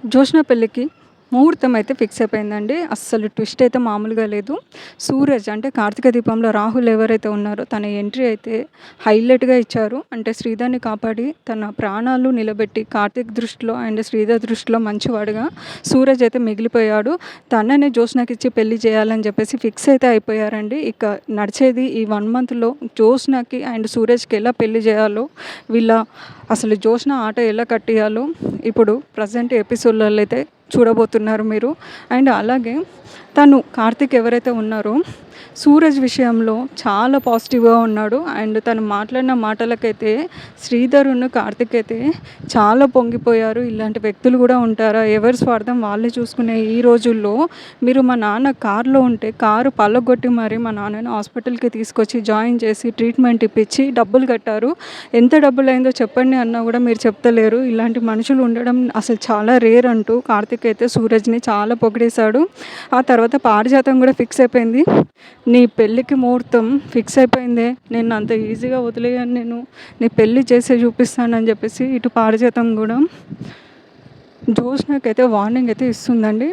జోష్న పెళ్ళికి ముహూర్తం అయితే ఫిక్స్ అయిపోయిందండి. అస్సలు ట్విస్ట్ అయితే మామూలుగా లేదు. సూరజ్ అంటే కార్తీక దీపంలో రాహుల్ ఎవరైతే ఉన్నారో తన ఎంట్రీ అయితే హైలైట్‌గా ఇచ్చారు. అంటే శ్రీధర్‌ని కాపాడి తన ప్రాణాలు నిలబెట్టి కార్తీక్ దృష్టిలో అండ్ శ్రీధర్ దృష్టిలో మంచివాడుగా సూరజ్ అయితే మిగిలిపోయాడు. తననే జోష్నకిచ్చి పెళ్లి చేయాలని చెప్పేసి ఫిక్స్ అయితే అయిపోయారండి. ఇక నడిచేది ఈ 1 మంత్‌లో జోష్నకి అండ్ సూరజ్‌కి ఎలా పెళ్లి చేయాలో, వీళ్ళ అసలు జోష్న ఆట ఎలా కట్టియాలో ఇప్పుడు ప్రెజెంట్ ఎపిసోడ్‌లలో అయితే చూడబోతున్నారు మీరు. అండ్ అలాగే తను కార్తీక్ ఎవరైతే ఉన్నారో సూరజ్ విషయంలో చాలా పాజిటివ్‌గా ఉన్నాడు. అండ్ తను మాట్లాడిన మాటలకైతే శ్రీధరును కార్తీక్ అయితే చాలా పొంగిపోయారు. ఇలాంటి వ్యక్తులు కూడా ఉంటారా? ఎవరి స్వార్థం వాళ్ళే చూసుకునే ఈ రోజుల్లో మీరు మా నాన్న కారులో ఉంటే కారు పళ్ళగొట్టి మరి మా నాన్నని హాస్పిటల్‌కి తీసుకొచ్చి జాయిన్ చేసి ట్రీట్మెంట్ ఇప్పించి డబ్బులు కట్టారు. ఎంత డబ్బులయిందో చెప్పండి అన్నా కూడా మీరు చెప్తలేరు. ఇలాంటి మనుషులు ఉండడం అసలు చాలా రేర్ అంటూ కార్తీక్ అయితే సూరజ్‌ని చాలా పొగిడేశాడు. ఆ తర్వాత పారిజాతం కూడా ఫిక్స్ అయిపోయింది. నీ పెళ్ళికి ముహూర్తం ఫిక్స్ అయిపోయిందే, నేను అంత ఈజీగా వదిలేయను నేను, నీ పెళ్ళి చేసే చూపిస్తానని చెప్పేసి ఇటు పారిజాతం కూడా జోష్నకైతే వార్నింగ్ అయితే ఇస్తుందండి.